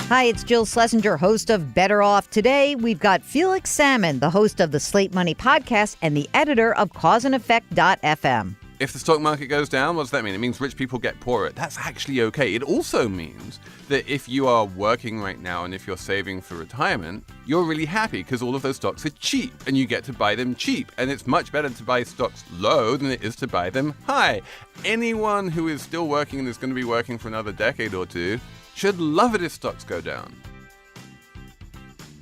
Hi, it's Jill Schlesinger, host of Better Off. Today, we've got Felix Salmon, the host of the Slate Money podcast and the editor of causeandeffect.fm. If the stock market goes down, what does that mean? It means rich people get poorer. That's actually okay. It also means that if you are working right now and if you're saving for retirement, you're really happy because all of those stocks are cheap and you get to buy them cheap. And it's much better to buy stocks low than it is to buy them high. Anyone who is still working and is going to be working for another decade or two should love it if stocks go down.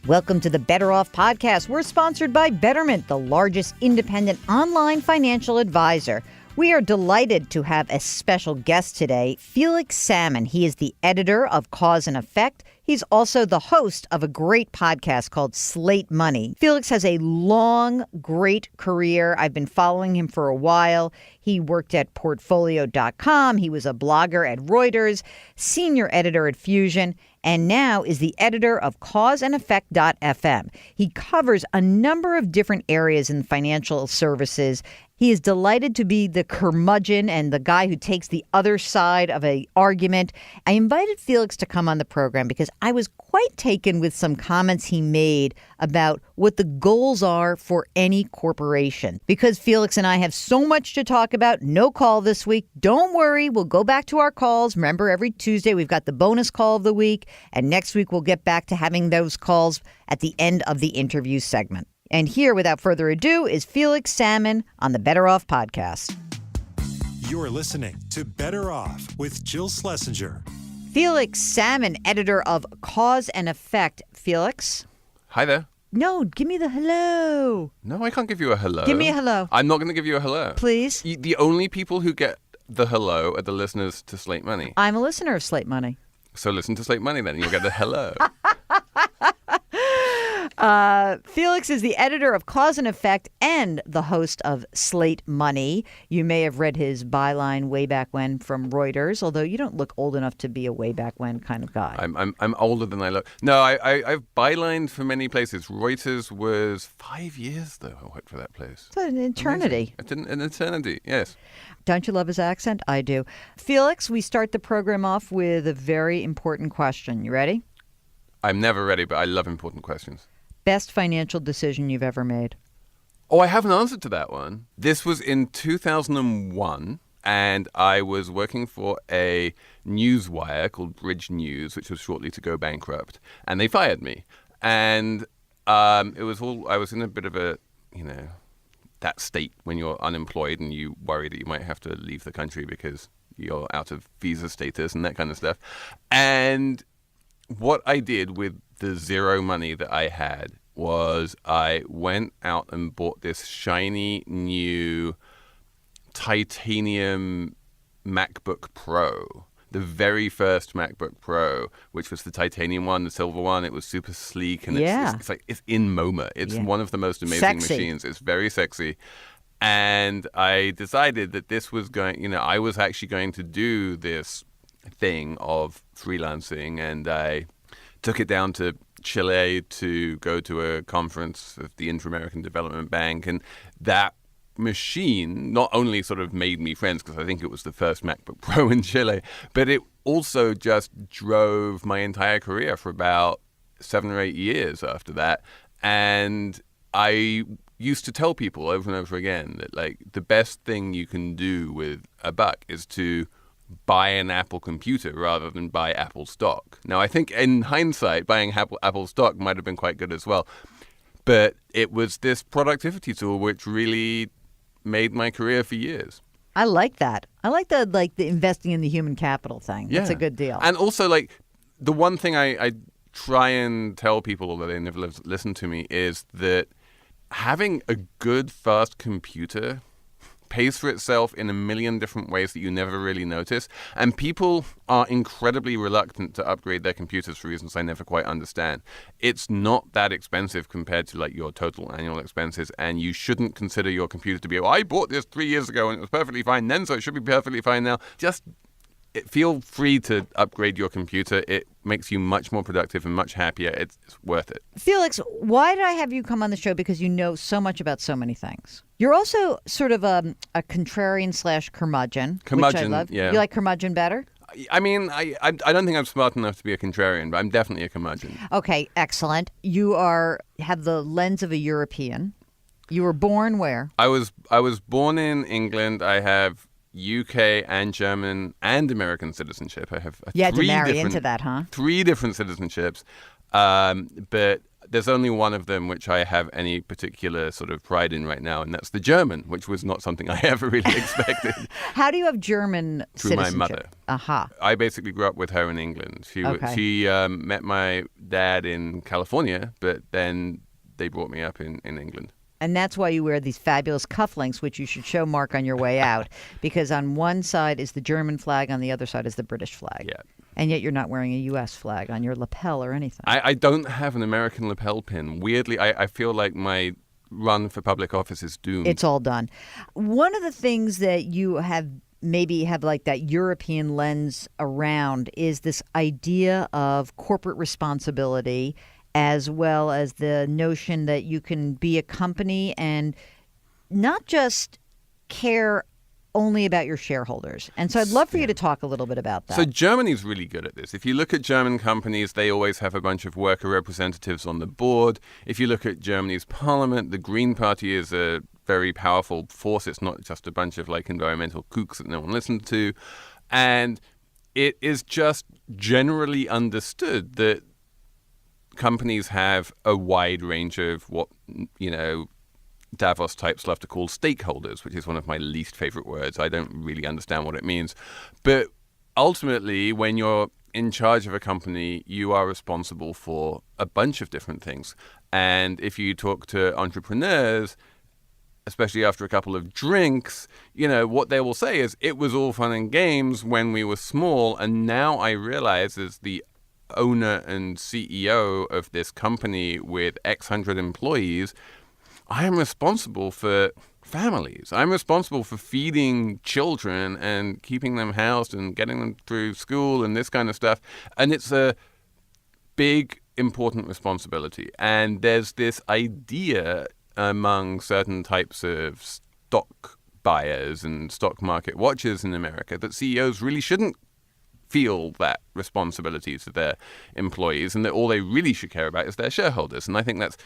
Welcome to the Better Off podcast. We're sponsored by Betterment, the largest independent online financial advisor. We are delighted to have a special guest today, Felix Salmon. He is the editor of Cause and Effect. He's also the host of a great podcast called Slate Money. Felix has a long, great career. I've been following him for a while. He worked at Portfolio.com. He was a blogger at Reuters, senior editor at Fusion, and now is the editor of causeandeffect.fm. He covers a number of different areas in financial services. He is delighted to be the curmudgeon and the guy who takes the other side of an argument. I invited Felix to come on the program because I was quite taken with some comments he made about what the goals are for any corporation. Because Felix and I have so much to talk about, no call this week. Don't worry, we'll go back to our calls. Remember, every Tuesday we've got the bonus call of the week, and next week we'll get back to having those calls at the end of the interview segment. And here, without further ado, is Felix Salmon on the Better Off podcast. You're listening to Better Off with Jill Schlesinger. Felix Salmon, editor of Cause and Effect. Felix? Hi there. No, give me the hello. No, I can't give you a hello. Give me a hello. I'm not going to give you a hello. Please? The only people who get the hello are the listeners to Slate Money. I'm a listener of Slate Money. So listen to Slate Money then, and you'll get the hello. Felix is the editor of Cause and Effect and the host of Slate Money. You may have read his byline way back when from Reuters, although you don't look old enough to be a way back when kind of guy. I'm older than I look. No, I've bylined for many places. Reuters was 5 years, though. I worked for that place. It's an eternity. An eternity, yes. Don't you love his accent? I do. Felix, we start the program off with a very important question. You ready? I'm never ready, but I love important questions. Best financial decision you've ever made? Oh, I have an answer to that one. This was in 2001, and I was working for a news wire called Bridge News, which was shortly to go bankrupt, and they fired me. And it was all, I was in a bit of a, that state when you're unemployed and you worry that you might have to leave the country because you're out of visa status and that kind of stuff. And what I did with the zero money that I had was I went out and bought this shiny new titanium MacBook Pro, the very first MacBook Pro, which was the titanium one, the silver one. It was super sleek and it's in MoMA. It's one of the most amazing machines. It's very sexy. And I decided that this was I was actually going to do this thing of freelancing, and I took it down to Chile to go to a conference of the Inter-American Development Bank, and that machine not only sort of made me friends because I think it was the first MacBook Pro in Chile, but it also just drove my entire career for about 7 or 8 years after that. And I used to tell people over and over again that the best thing you can do with a buck is to buy an Apple computer rather than buy Apple stock. Now, I think in hindsight, buying Apple stock might have been quite good as well. But it was this productivity tool which really made my career for years. I like that. I like the investing in the human capital thing. That's a good deal. And also, the one thing I try and tell people, although they never listen to me, is that having a good, fast computer pays for itself in a million different ways that you never really notice. And people are incredibly reluctant to upgrade their computers for reasons I never quite understand. It's not that expensive compared to your total annual expenses, and you shouldn't consider your computer to be, I bought this 3 years ago and it was perfectly fine then, so it should be perfectly fine now. Just feel free to upgrade your computer. It makes you much more productive and much happier. It's worth it. Felix, why did I have you come on the show? Because you know so much about so many things. You're also sort of a contrarian / curmudgeon, which I love. Yeah. You like curmudgeon better? I mean, I don't think I'm smart enough to be a contrarian, but I'm definitely a curmudgeon. Okay, excellent. You have the lens of a European. You were born where? I was born in England. I have UK and German and American citizenship. I have you had to marry into that, huh? 3 different citizenships, but there's only one of them which I have any particular sort of pride in right now, and that's the German, which was not something I ever really expected. How do you have German Through citizenship? my mother. Aha. I basically grew up with her in England. She met my dad in California, but then they brought me up in England. And that's why you wear these fabulous cufflinks, which you should show Mark on your way out, because on one side is the German flag, on the other side is the British flag. Yeah. And yet you're not wearing a U.S. flag on your lapel or anything. I don't have an American lapel pin. Weirdly, I feel like my run for public office is doomed. It's all done. One of the things that you have like that European lens around is this idea of corporate responsibility, as well as the notion that you can be a company and not just care only about your shareholders. And so I'd love for you to talk a little bit about that. So Germany's really good at this. If you look at German companies, they always have a bunch of worker representatives on the board. If you look at Germany's parliament, the Green Party is a very powerful force. It's not just a bunch of like environmental kooks that no one listens to. And it is just generally understood that companies have a wide range of what, Davos types love to call stakeholders, which is one of my least favorite words. I don't really understand what it means. But ultimately, when you're in charge of a company, you are responsible for a bunch of different things. And if you talk to entrepreneurs, especially after a couple of drinks, what they will say is, it was all fun and games when we were small. And now I realize as the owner and CEO of this company with X hundred employees, I am responsible for families. I'm responsible for feeding children and keeping them housed and getting them through school and this kind of stuff. And it's a big, important responsibility. And there's this idea among certain types of stock buyers and stock market watchers in America that CEOs really shouldn't feel that responsibility to their employees and that all they really should care about is their shareholders. And I think that's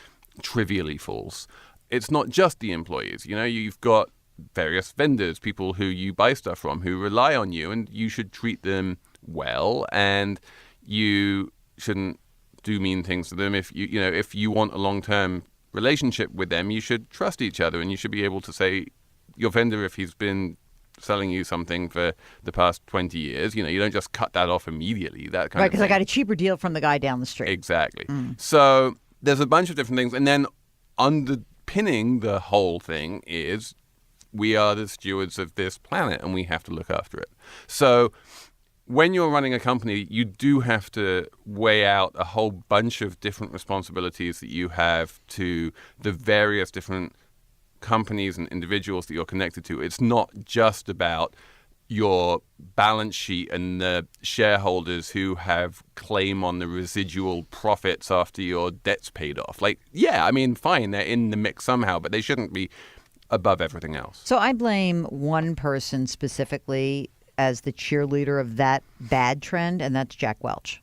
trivially false. It's not just the employees. You've got various vendors, people who you buy stuff from, who rely on you, and you should treat them well, and you shouldn't do mean things to them. If you want a long-term relationship with them, you should trust each other, and you should be able to say, your vendor, if he's been selling you something for the past 20 years, you don't just cut that off immediately. That kind of thing. Right, because I got a cheaper deal from the guy down the street. Exactly. So there's a bunch of different things. And then underpinning the whole thing is we are the stewards of this planet and we have to look after it. So when you're running a company, you do have to weigh out a whole bunch of different responsibilities that you have to the various different companies and individuals that you're connected to. It's not just about your balance sheet and the shareholders who have claim on the residual profits after your debt's paid off. Fine, they're in the mix somehow, but they shouldn't be above everything else. So I blame one person specifically as the cheerleader of that bad trend, and that's Jack Welch.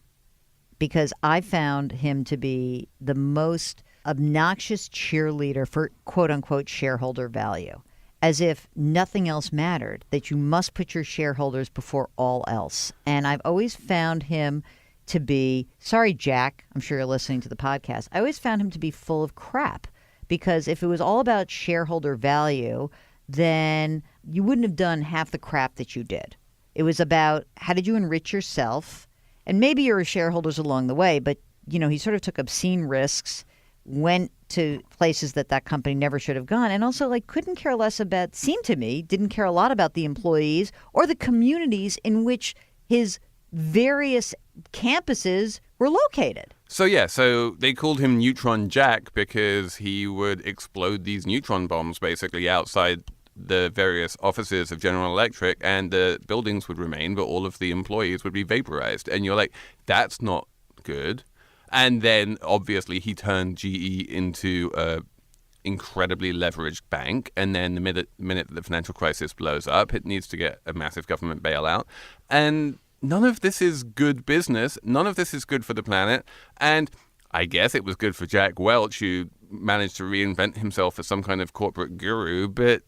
Because I found him to be the most obnoxious cheerleader for quote-unquote shareholder value, as if nothing else mattered, that you must put your shareholders before all else. And I've always found him to be, sorry, Jack, I'm sure you're listening to the podcast, I always found him to be full of crap, because if it was all about shareholder value, then you wouldn't have done half the crap that you did. It was about how did you enrich yourself, and maybe your shareholders along the way, but he sort of took obscene risks, went to places that company never should have gone, and also couldn't care less about, seemed to me, didn't care a lot about the employees or the communities in which his various campuses were located. So they called him Neutron Jack because he would explode these neutron bombs basically outside the various offices of General Electric, and the buildings would remain, but all of the employees would be vaporized. And you're like, that's not good. And then, obviously, he turned GE into a incredibly leveraged bank. And then the minute the financial crisis blows up, it needs to get a massive government bailout. And none of this is good business. None of this is good for the planet. And I guess it was good for Jack Welch, who managed to reinvent himself as some kind of corporate guru. But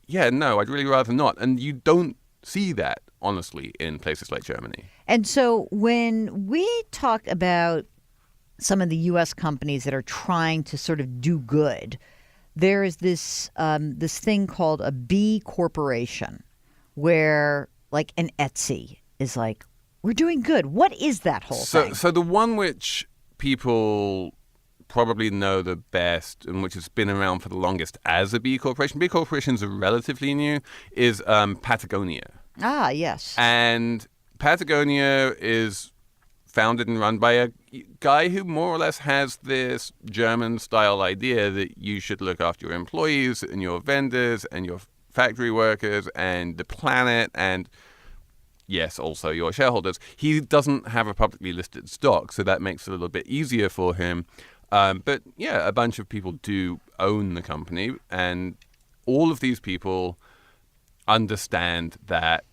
yeah, no, I'd really rather not. And you don't see that, honestly, in places like Germany. And so when we talk about some of the U.S. companies that are trying to sort of do good, there is this thing called a B corporation, where like an Etsy is like, we're doing good. What is that whole thing? So the one which people probably know the best and which has been around for the longest as a B corporation, B corporations are relatively new, is Patagonia. Ah, yes. And Patagonia is founded and run by a guy who more or less has this German-style idea that you should look after your employees and your vendors and your factory workers and the planet and, yes, also your shareholders. He doesn't have a publicly listed stock, so that makes it a little bit easier for him. But, yeah, a bunch of people do own the company, and all of these people understand that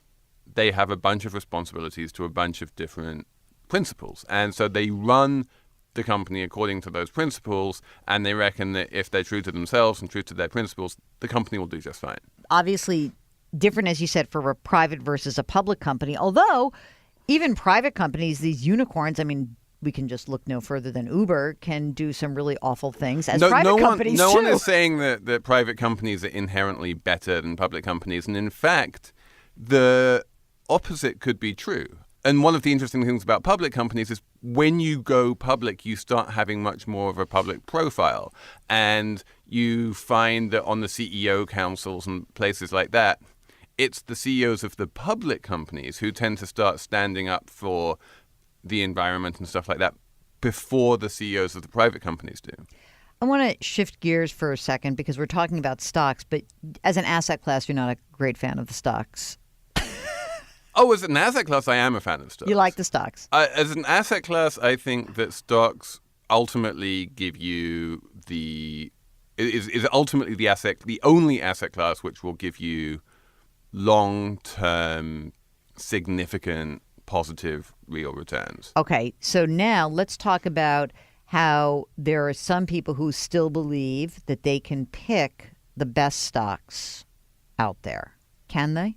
they have a bunch of responsibilities to a bunch of different principles. And so they run the company according to those principles, and they reckon that if they're true to themselves and true to their principles, the company will do just fine. Obviously, different, as you said, for a private versus a public company. Although, even private companies, these unicorns, I mean, we can just look no further than Uber, can do some really awful things as private companies, no too. one is saying that private companies are inherently better than public companies. And in fact, the opposite could be true. And one of the interesting things about public companies is when you go public, you start having much more of a public profile. And you find that on the CEO councils and places like that, it's the CEOs of the public companies who tend to start standing up for the environment and stuff like that before the CEOs of the private companies do. I want to shift gears for a second because we're talking about stocks, but as an asset class, you're not a great fan of the stocks. Oh, as an asset class, I am a fan of stocks. You like the stocks? As an asset class, I think that stocks ultimately give you is ultimately the only asset class which will give you long-term, significant, positive real returns. Okay, so now let's talk about how there are some people who still believe that they can pick the best stocks out there. Can they?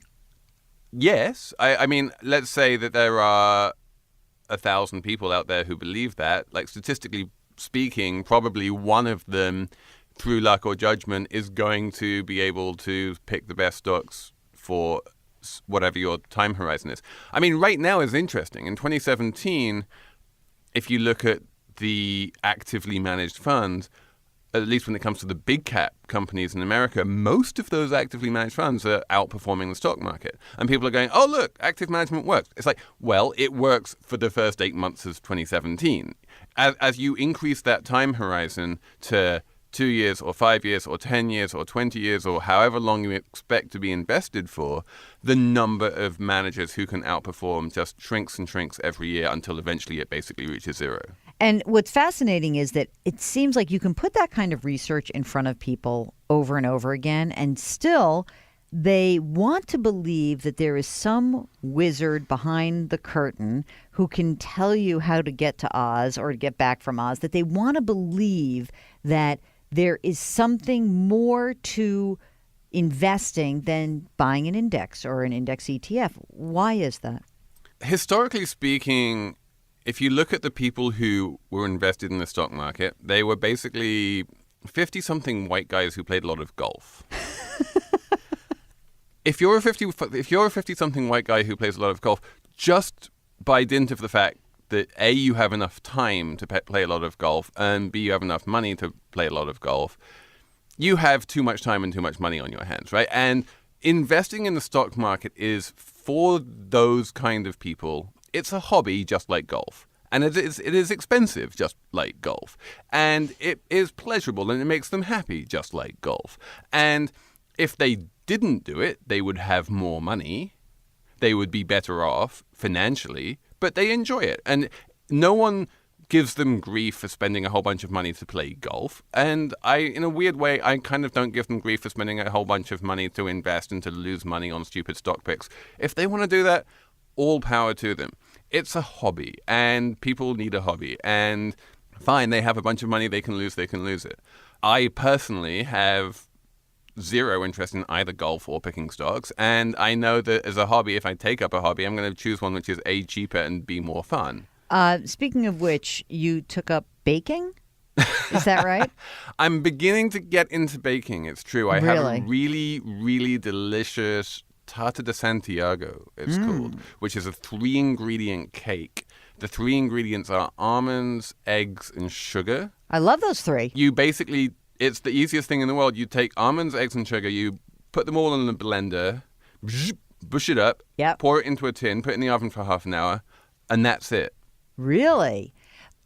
Yes. I mean, let's say that there are 1,000 people out there who believe that. Like, statistically speaking, probably one of them, through luck or judgment, is going to be able to pick the best stocks for whatever your time horizon is. I mean, right now is interesting. In 2017, if you look at the actively managed funds, at least when it comes to the big cap companies in America, most of those actively managed funds are outperforming the stock market. And people are going, oh, look, active management works. It's like, well, it works for the first 8 months of 2017. As you increase that time horizon to 2 years or 5 years or 10 years or 20 years or however long you expect to be invested for, the number of managers who can outperform just shrinks and shrinks every year until eventually it basically reaches zero. And what's fascinating is that it seems like you can put that kind of research in front of people over and over again, and still they want to believe that there is some wizard behind the curtain who can tell you how to get to Oz or to get back from Oz, that they want to believe that there is something more to investing than buying an index or an index ETF. Why is that? Historically speaking, if you look at the people who were invested in the stock market, they were basically 50-something white guys who played a lot of golf. If you're a 50-something white guy who plays a lot of golf, just by dint of the fact that A, you have enough time to play a lot of golf, and B, you have enough money to play a lot of golf, you have too much time and too much money on your hands, right? And investing in the stock market is, for those kind of people, it's a hobby just like golf. And it is expensive just like golf. And it is pleasurable and it makes them happy just like golf. And if they didn't do it, they would have more money. They would be better off financially, but they enjoy it. And no one gives them grief for spending a whole bunch of money to play golf. And in a weird way, I kind of don't give them grief for spending a whole bunch of money to invest and to lose money on stupid stock picks. If they want to do that, all power to them. It's a hobby, and people need a hobby. And fine, they have a bunch of money they can lose it. I personally have zero interest in either golf or picking stocks. And I know that as a hobby, if I take up a hobby, I'm going to choose one which is A, cheaper, and B, more fun. Speaking of which, you took up baking? Is that right? I'm beginning to get into baking. It's true. I have a really, really delicious Tarta de Santiago, it's called, which is a 3-ingredient cake. The 3 ingredients are almonds, eggs, and sugar. I love those 3. You basically, it's the easiest thing in the world. You take almonds, eggs, and sugar, you put them all in the blender, bush it up, pour it into a tin, put it in the oven for half an hour, and that's it. Really?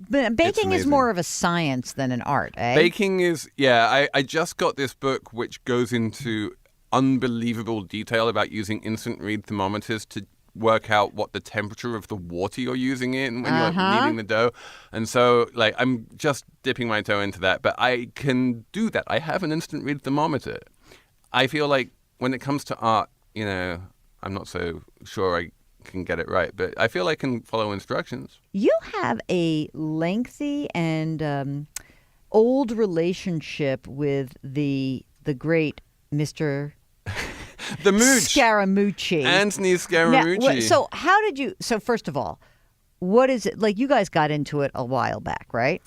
But baking is more of a science than an art, eh? Baking is, I just got this book which goes into unbelievable detail about using instant read thermometers to work out what the temperature of the water you're using in when you're kneading the dough. And so, I'm just dipping my toe into that, but I can do that. I have an instant read thermometer. I feel like when it comes to art, I'm not so sure I can get it right, but I feel I can follow instructions. You have a lengthy and old relationship with the great Mr. The Mooch. Scaramucci. Anthony Scaramucci. Now, so first of all, what is it? You guys got into it a while back, right?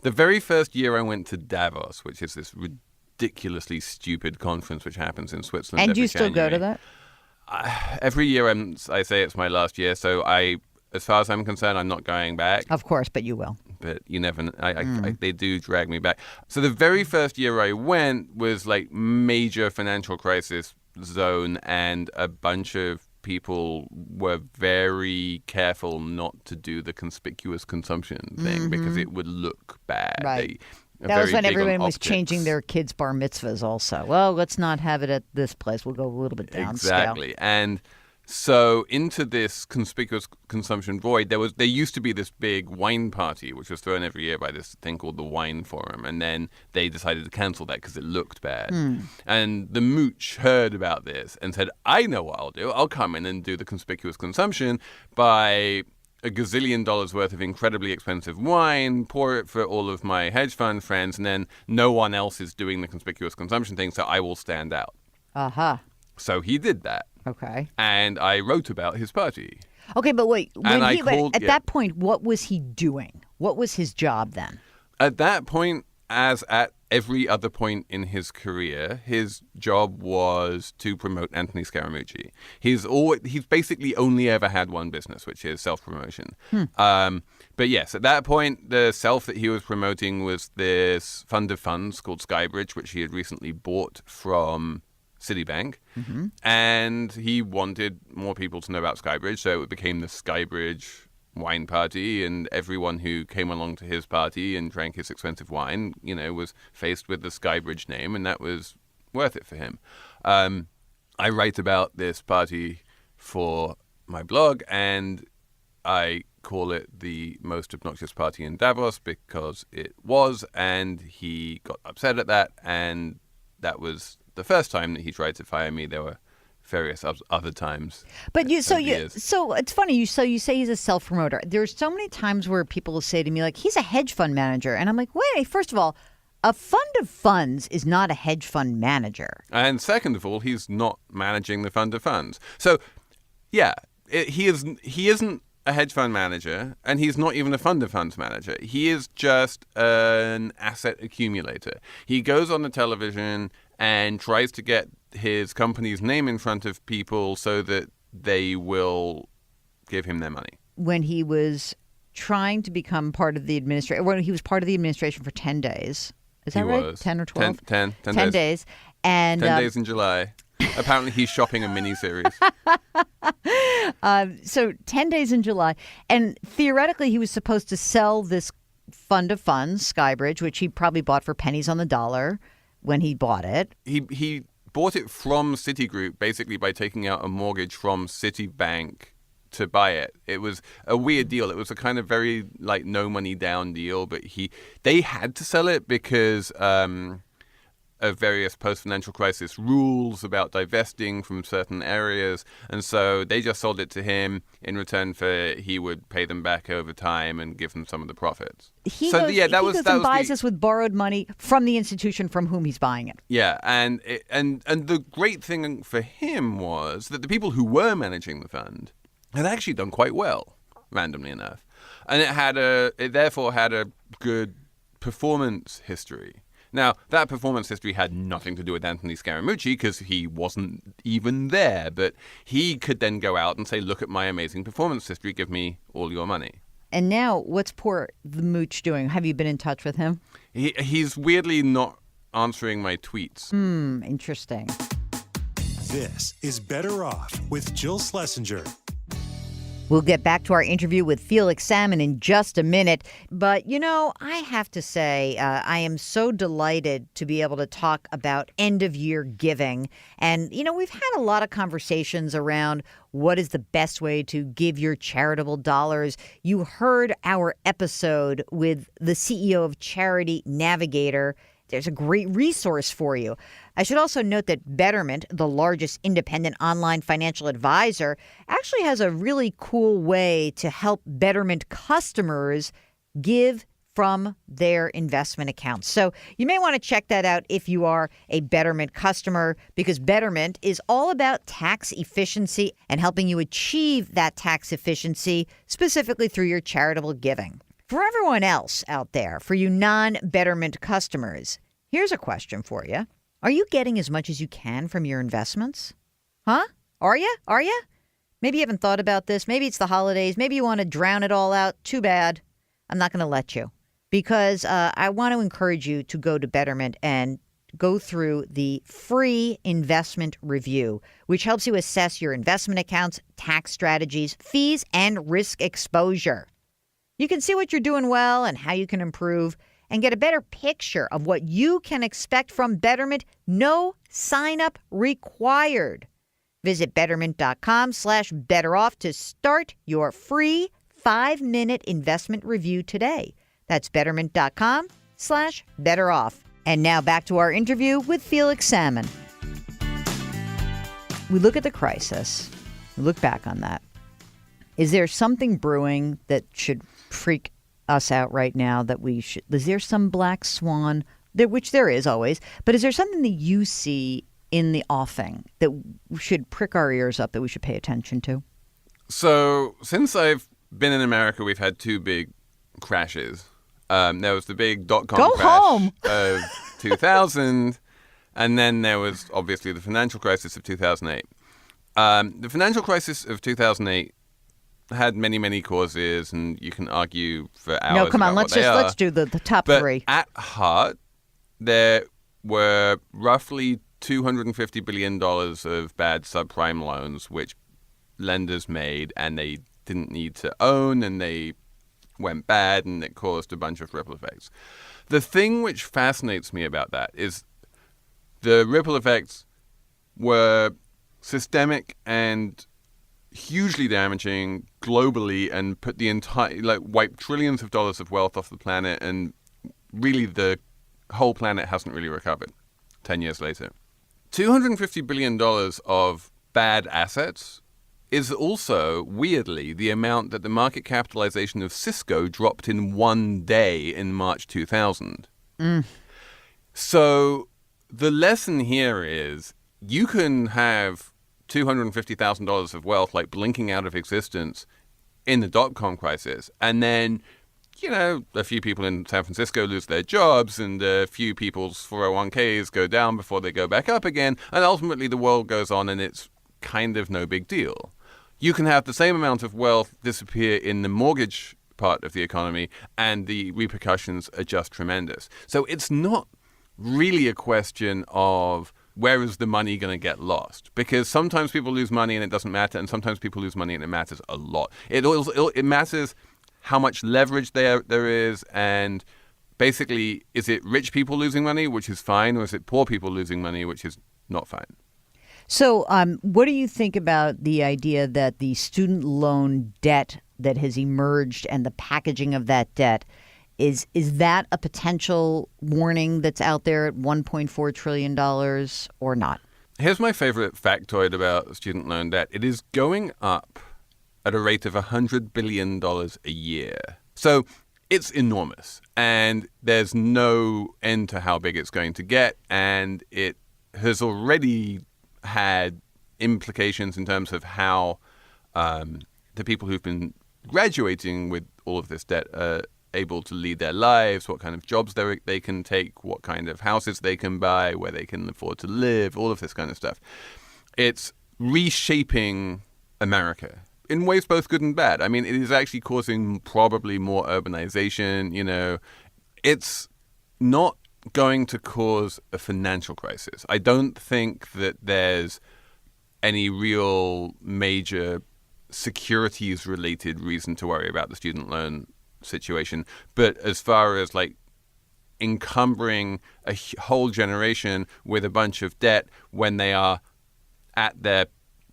The very first year I went to Davos, which is this ridiculously stupid conference which happens in Switzerland and every you still January. Go to that? Every year I say it's my last year, so as far as I'm concerned, I'm not going back. Of course, but you will. But you never know. They do drag me back. So the very first year I went was major financial crisis zone, and a bunch of people were very careful not to do the conspicuous consumption thing because it would look bad. Right. That was when everyone was changing their kids' bar mitzvahs also. Well, let's not have it at this place. We'll go a little bit downscale. Exactly. And so into this conspicuous consumption void, there used to be this big wine party, which was thrown every year by this thing called the Wine Forum. And then they decided to cancel that because it looked bad. And the Mooch heard about this and said, I know what I'll do. I'll come in and do the conspicuous consumption by $1 gazillion worth of incredibly expensive wine, pour it for all of my hedge fund friends, and then no one else is doing the conspicuous consumption thing, so I will stand out. So he did that. Okay. And I wrote about his party. Okay, but wait. At that point, what was he doing? What was his job then? At that point, as at every other point in his career, his job was to promote Anthony Scaramucci. He's basically only ever had one business, which is self-promotion. But yes, at that point, the self that he was promoting was this fund of funds called Skybridge, which he had recently bought from Citibank, and he wanted more people to know about Skybridge, so it became the Skybridge wine party, and everyone who came along to his party and drank his expensive wine, was faced with the Skybridge name, and that was worth it for him. I write about this party for my blog, and I call it the most obnoxious party in Davos because it was, and he got upset at that, and that was the first time that he tried to fire me. There were various other times. But so it's funny. You say he's a self-promoter. There's so many times where people will say to me, he's a hedge fund manager. And I'm like, wait, first of all, a fund of funds is not a hedge fund manager. And second of all, he's not managing the fund of funds. So, yeah, he isn't a hedge fund manager, and he's not even a fund of funds manager. He is just an asset accumulator. He goes on the television and tries to get his company's name in front of people so that they will give him their money. When he was trying to become part of the administration, when he was part of the administration for 10 days. Is that right? 10 or 12? 10 days. And 10 days in July. Apparently he's shopping a miniseries. So 10 days in July. And theoretically, he was supposed to sell this fund of funds, Skybridge, which he probably bought for pennies on the dollar when he bought it. He bought it from Citigroup, basically by taking out a mortgage from Citibank to buy it. It was a weird deal. It was a kind of very no money down deal, but they had to sell it because of various post-financial crisis rules about divesting from certain areas. And so they just sold it to him in return for he would pay them back over time and give them some of the profits. He goes and buys this with borrowed money from the institution from whom he's buying it. Yeah, and the great thing for him was that the people who were managing the fund had actually done quite well, randomly enough. And it therefore had a good performance history. Now, that performance history had nothing to do with Anthony Scaramucci because he wasn't even there. But he could then go out and say, look at my amazing performance history. Give me all your money. And now what's poor the Mooch doing? Have you been in touch with him? He's weirdly not answering my tweets. Interesting. This is Better Off with Jill Schlesinger. We'll get back to our interview with Felix Salmon in just a minute. But, I have to say, I am so delighted to be able to talk about end-of-year giving. And, we've had a lot of conversations around what is the best way to give your charitable dollars. You heard our episode with the CEO of Charity Navigator. There's a great resource for you. I should also note that Betterment, the largest independent online financial advisor, actually has a really cool way to help Betterment customers give from their investment accounts. So you may want to check that out if you are a Betterment customer, because Betterment is all about tax efficiency and helping you achieve that tax efficiency specifically through your charitable giving. For everyone else out there, for you non-Betterment customers, here's a question for you. Are you getting as much as you can from your investments? Huh? Are you? Maybe you haven't thought about this. Maybe it's the holidays. Maybe you want to drown it all out. Too bad. I'm not going to let you, because I want to encourage you to go to Betterment and go through the free investment review, which helps you assess your investment accounts, tax strategies, fees, and risk exposure. You can see what you're doing well and how you can improve and get a better picture of what you can expect from Betterment. No sign-up required. Visit betterment.com/betteroff to start your free 5-minute investment review today. That's betterment.com/betteroff. And now back to our interview with Felix Salmon. We look at the crisis. We look back on that. Is there something brewing that should freak us out right now is there some black swan, which there is always, but is there something that you see in the offing that should prick our ears up, that we should pay attention to? So since I've been in America, we've had two big crashes. There was the big dot-com crash of 2000, and then there was obviously the financial crisis of 2008. The financial crisis of 2008 had many, many causes, and you can argue for hours. No, come on, let's do the top three. At heart, there were roughly $250 billion of bad subprime loans, which lenders made, and they didn't need to own, and they went bad, and it caused a bunch of ripple effects. The thing which fascinates me about that is the ripple effects were systemic and hugely damaging globally, and put the wiped trillions of dollars of wealth off the planet, and really the whole planet hasn't really recovered 10 years later. $250 billion of bad assets is also, weirdly, the amount that the market capitalization of Cisco dropped in one day in March 2000. So the lesson here is you can have $250,000 of wealth like blinking out of existence in the dot-com crisis, and then, a few people in San Francisco lose their jobs, and a few people's 401ks go down before they go back up again, and ultimately the world goes on, and it's kind of no big deal. You can have the same amount of wealth disappear in the mortgage part of the economy, and the repercussions are just tremendous. So it's not really a question of where is the money going to get lost? Because sometimes people lose money and it doesn't matter, and sometimes people lose money and it matters a lot. It matters how much leverage there is, and basically, is it rich people losing money, which is fine, or is it poor people losing money, which is not fine? So what do you think about the idea that the student loan debt that has emerged and the packaging of that debt Is that a potential warning that's out there at $1.4 trillion or not? Here's my favorite factoid about student loan debt. It is going up at a rate of $100 billion a year. So it's enormous, and there's no end to how big it's going to get, and it has already had implications in terms of how the people who've been graduating with all of this debt are able to lead their lives, what kind of jobs they can take, what kind of houses they can buy, where they can afford to live, all of this kind of stuff. It's reshaping America in ways both good and bad. I mean, it is actually causing probably more urbanization. You know, it's not going to cause a financial crisis. I don't think that there's any real major securities-related reason to worry about the student loan situation. But as far as like encumbering a whole generation with a bunch of debt when they are at their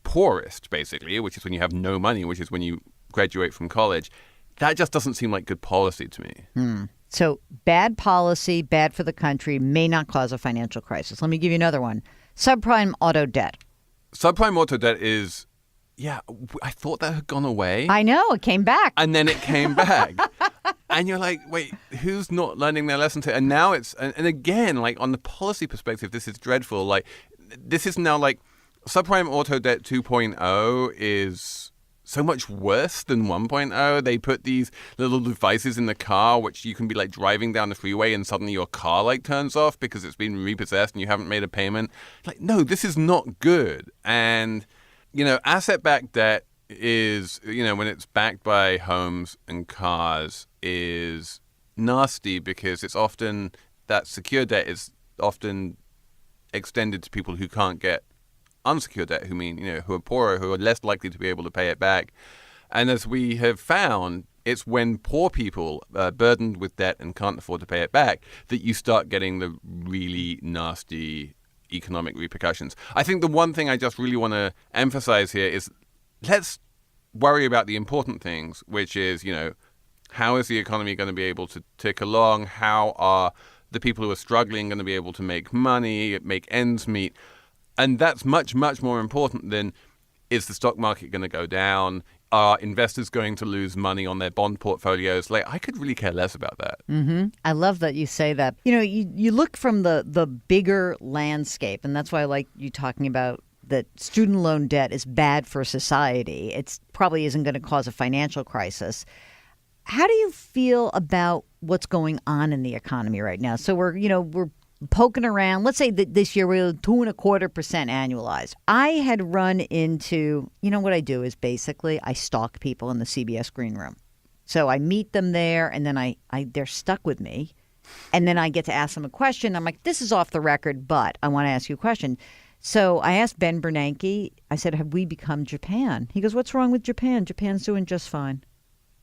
poorest, basically, which is when you have no money, which is when you graduate from college, that just doesn't seem like good policy to me. So bad policy, bad for the country, may not cause a financial crisis. Let me give you another one. Subprime auto debt. Subprime auto debt is, I thought that had gone away. I know, it came back. And then it came back. And you're like, wait, who's not learning their lesson? And now it's, and again, like on the policy perspective, this is dreadful. Like, this is now like, subprime auto debt 2.0 is so much worse than 1.0. They put these little devices in the car, which you can be like driving down the freeway and suddenly your car light turns off because it's been repossessed and you haven't made a payment. Like, no, this is not good. And, you know, asset-backed debt is, you know, when it's backed by homes and cars is nasty because it's often, that secure debt is often extended to people who can't get unsecured debt, who are poorer, who are less likely to be able to pay it back. And as we have found, it's when poor people are burdened with debt and can't afford to pay it back that you start getting the really nasty economic repercussions. I think the one thing I just really want to emphasize here is let's worry about the important things, which is, you know, how is the economy going to be able to tick along? How are the people who are struggling going to be able to make money, make ends meet? And that's much, much more important than, is the stock market going to go down? Are investors going to lose money on their bond portfolios? Like, I could really care less about that. Mm-hmm. I love that you say that. You know, you look from the bigger landscape, and that's why I like you talking about that student loan debt is bad for society. It probably isn't going to cause a financial crisis. How do you feel about what's going on in the economy right now? So we're poking around. Let's say that this year we're 2.25% annualized. I had run into, what I do is basically I stalk people in the CBS green room. So I meet them there, and then they're stuck with me. And then I get to ask them a question. I'm like, this is off the record, but I want to ask you a question. So I asked Ben Bernanke, I said, have we become Japan? He goes, what's wrong with Japan? Japan's doing just fine.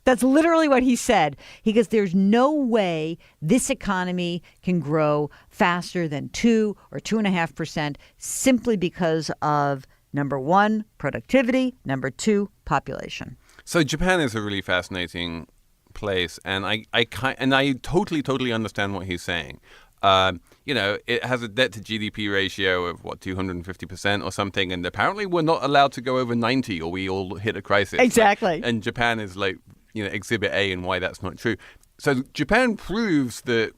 That's literally what he said. He goes, there's no way this economy can grow faster than 2 or 2.5% simply because of, number one, productivity, number two, population. So Japan is a really fascinating place, and I totally understand what he's saying. It has a debt to GDP ratio of 250% or something, and apparently we're not allowed to go over 90 or we all hit a crisis. Exactly. And Japan is like, exhibit A and why that's not true. So Japan proves that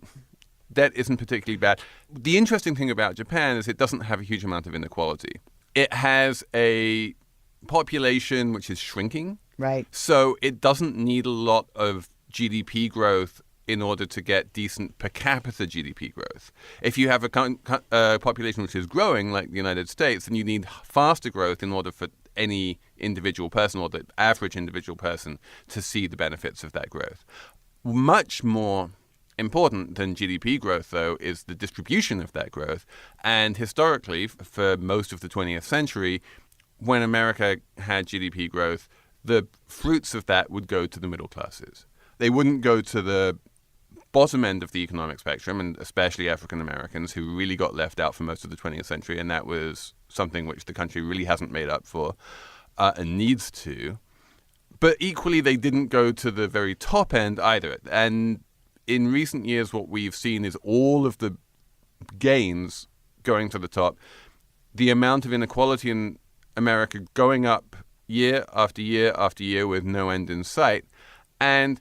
debt isn't particularly bad. The interesting thing about Japan is it doesn't have a huge amount of inequality. It has a population which is shrinking. Right. So it doesn't need a lot of GDP growth in order to get decent per capita GDP growth. If you have a population which is growing, like the United States, then you need faster growth in order for any individual person or the average individual person to see the benefits of that growth. Much more important than GDP growth, though, is the distribution of that growth. And historically, for most of the 20th century, when America had GDP growth, the fruits of that would go to the middle classes. They wouldn't go to the bottom end of the economic spectrum, and especially African Americans, who really got left out for most of the 20th century, and that was something which the country really hasn't made up for and needs to. But equally, they didn't go to the very top end either. And in recent years, what we've seen is all of the gains going to the top, the amount of inequality in America going up year after year after year with no end in sight. And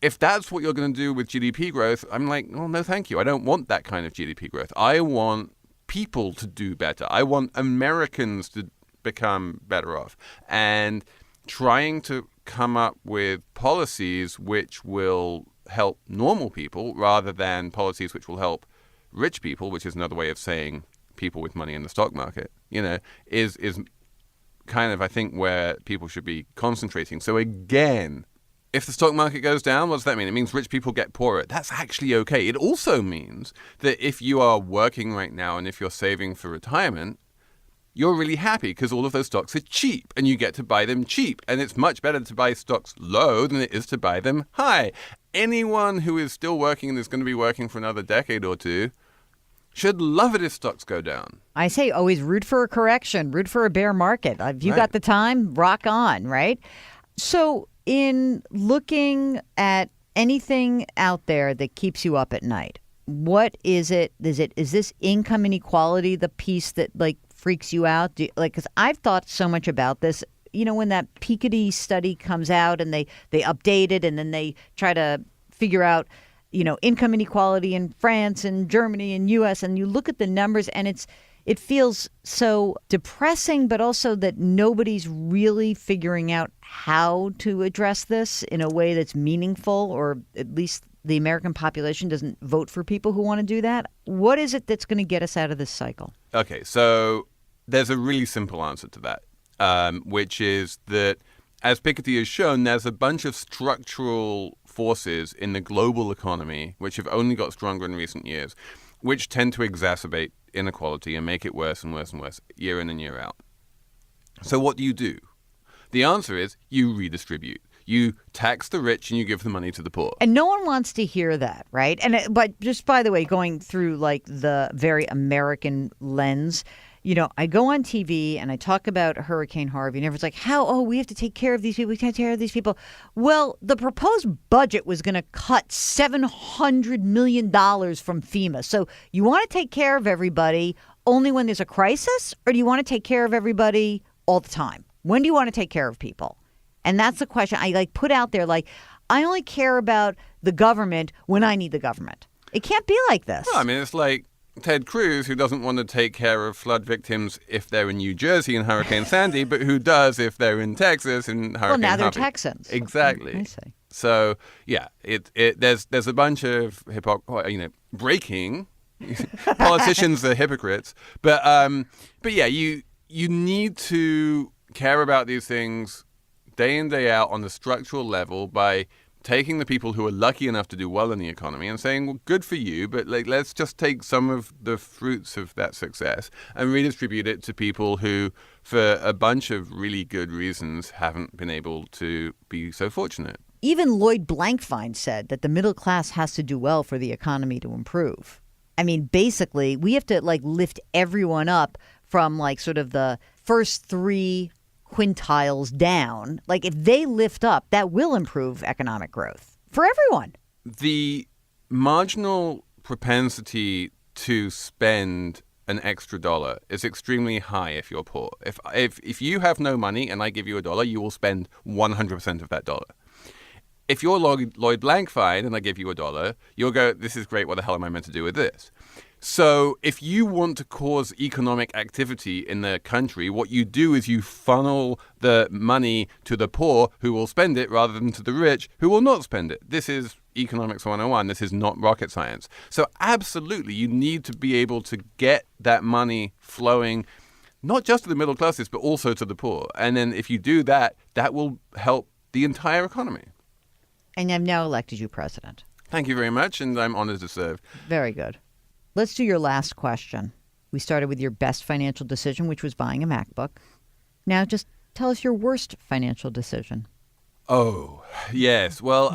if that's what you're going to do with GDP growth, I'm like, oh, no, thank you. I don't want that kind of GDP growth. I want people to do better. I want Americans to become better off. And trying to come up with policies which will help normal people rather than policies which will help rich people, which is another way of saying people with money in the stock market, is kind of, I think, where people should be concentrating. So again, if the stock market goes down, what does that mean? It means rich people get poorer. That's actually okay. It also means that if you are working right now and if you're saving for retirement, you're really happy because all of those stocks are cheap and you get to buy them cheap. And it's much better to buy stocks low than it is to buy them high. Anyone who is still working and is going to be working for another decade or two should love it if stocks go down. I say always root for a correction, root for a bear market. If you got the time, rock on, right? So in looking at anything out there that keeps you up at night, what is it? Is this income inequality the piece that freaks you out? Because I've thought so much about this. When that Piketty study comes out and they update it and then they try to figure out, income inequality in France and Germany and U.S. and you look at the numbers and it feels so depressing, but also that nobody's really figuring out how to address this in a way that's meaningful, or at least the American population doesn't vote for people who want to do that. What is it that's going to get us out of this cycle? Okay, so there's a really simple answer to that, which is that, as Piketty has shown, there's a bunch of structural forces in the global economy which have only got stronger in recent years, which tend to exacerbate inequality and make it worse and worse and worse year in and year out. So what do? The answer is you redistribute. You tax the rich and you give the money to the poor. And no one wants to hear that, right? But just by the way, going through the very American lens, I go on TV and I talk about Hurricane Harvey and everyone's like, we have to take care of these people. We can't take care of these people. Well, the proposed budget was going to cut $700 million from FEMA. So you want to take care of everybody only when there's a crisis, or do you want to take care of everybody all the time? When do you want to take care of people? And that's the question I put out there. I only care about the government when I need the government. It can't be like this. Well, I mean, it's like Ted Cruz, who doesn't want to take care of flood victims if they're in New Jersey in Hurricane Sandy, but who does if they're in Texas in Hurricane Harvey. Well, now they're Texans. Exactly. I see. So, yeah, there's a bunch of breaking. Politicians are hypocrites. But yeah, you need to care about these things day in, day out on the structural level by taking the people who are lucky enough to do well in the economy and saying, well, good for you, but let's just take some of the fruits of that success and redistribute it to people who, for a bunch of really good reasons, haven't been able to be so fortunate. Even Lloyd Blankfein said that the middle class has to do well for the economy to improve. I mean, basically, we have to lift everyone up from sort of the first three quintiles down. If they lift up, that will improve economic growth for everyone. The marginal propensity to spend an extra dollar is extremely high if you're poor. If you have no money and I give you $1, you will spend 100% of that dollar. If you're Lloyd Blankfein and I give you $1, you'll go, this is great, what the hell am I meant to do with this? So if you want to cause economic activity in the country, what you do is you funnel the money to the poor who will spend it rather than to the rich who will not spend it. This is economics 101. This is not rocket science. So absolutely, you need to be able to get that money flowing, not just to the middle classes, but also to the poor. And then if you do that, that will help the entire economy. And I've now elected you president. Thank you very much, and I'm honored to serve. Very good. Let's do your last question. We started with your best financial decision, which was buying a MacBook. Now just tell us your worst financial decision. Oh, yes. Well,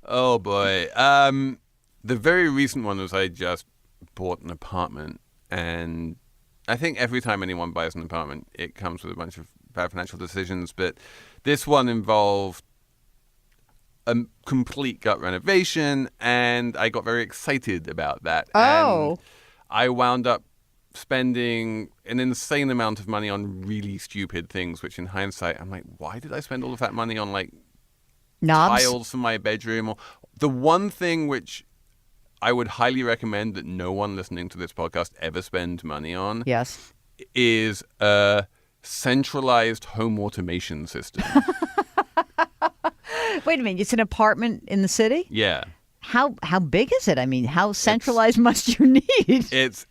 oh, boy. The very recent one was I just bought an apartment. And I think every time anyone buys an apartment, it comes with a bunch of bad financial decisions. But this one involved a complete gut renovation, and I got very excited about that. Oh. And I wound up spending an insane amount of money on really stupid things, which in hindsight, I'm like, why did I spend all of that money on like knobs? Tiles for my bedroom? Or the one thing which I would highly recommend that no one listening to this podcast ever spend money on is a centralized home automation system. Wait a minute, it's an apartment in the city? Yeah. How big is it? I mean, how centralized must you need? It's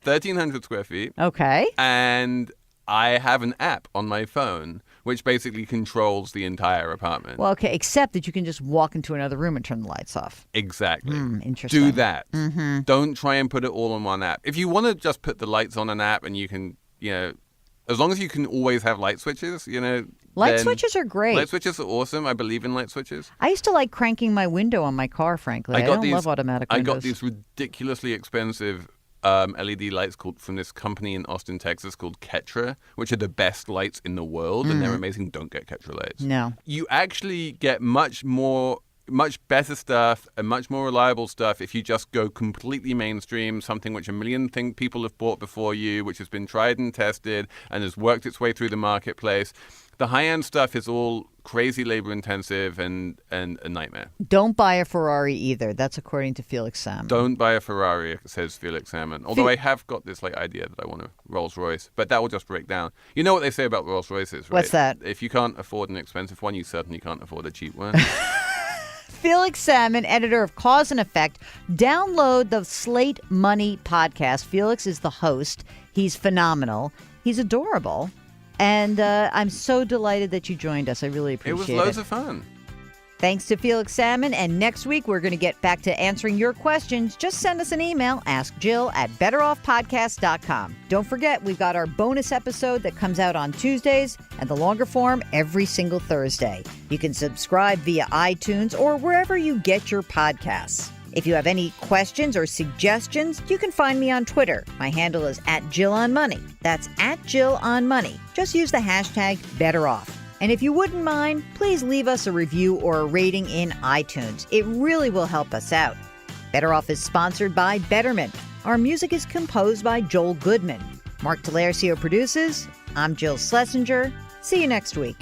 1,300 square feet. Okay. And I have an app on my phone which basically controls the entire apartment. Well, okay, except that you can just walk into another room and turn the lights off. Exactly. Interesting. Do that. Mm-hmm. Don't try and put it all on one app. If you want to just put the lights on an app and you can, as long as you can always have light switches, Light switches are great. Light switches are awesome. I believe in light switches. I used to like cranking my window on my car, frankly. I don't love automatic windows. I got these ridiculously expensive LED lights from this company in Austin, Texas called Ketra, which are the best lights in the world, and they're amazing. Don't get Ketra lights. No. You actually get much better stuff and much more reliable stuff if you just go completely mainstream, something which a million people have bought before you, which has been tried and tested and has worked its way through the marketplace. The high-end stuff is all crazy labor-intensive and a nightmare. Don't buy a Ferrari either. That's according to Felix Salmon. Don't buy a Ferrari, says Felix Salmon. Although I have got this idea that I want a Rolls-Royce, but that will just break down. You know what they say about Rolls-Royces, right? What's that? If you can't afford an expensive one, you certainly can't afford a cheap one. Felix Salmon, editor of Cause and Effect. Download the Slate Money podcast. Felix is the host. He's phenomenal. He's adorable. And I'm so delighted that you joined us. I really appreciate it. It was loads of fun. Thanks to Felix Salmon. And next week, we're going to get back to answering your questions. Just send us an email, askjill@betteroffpodcast.com. Don't forget, we've got our bonus episode that comes out on Tuesdays and the longer form every single Thursday. You can subscribe via iTunes or wherever you get your podcasts. If you have any questions or suggestions, you can find me on Twitter. My handle is @JillOnMoney. That's @JillOnMoney. Just use the hashtag BetterOff. And if you wouldn't mind, please leave us a review or a rating in iTunes. It really will help us out. Better Off is sponsored by Betterment. Our music is composed by Joel Goodman. Mark Delarcio produces. I'm Jill Schlesinger. See you next week.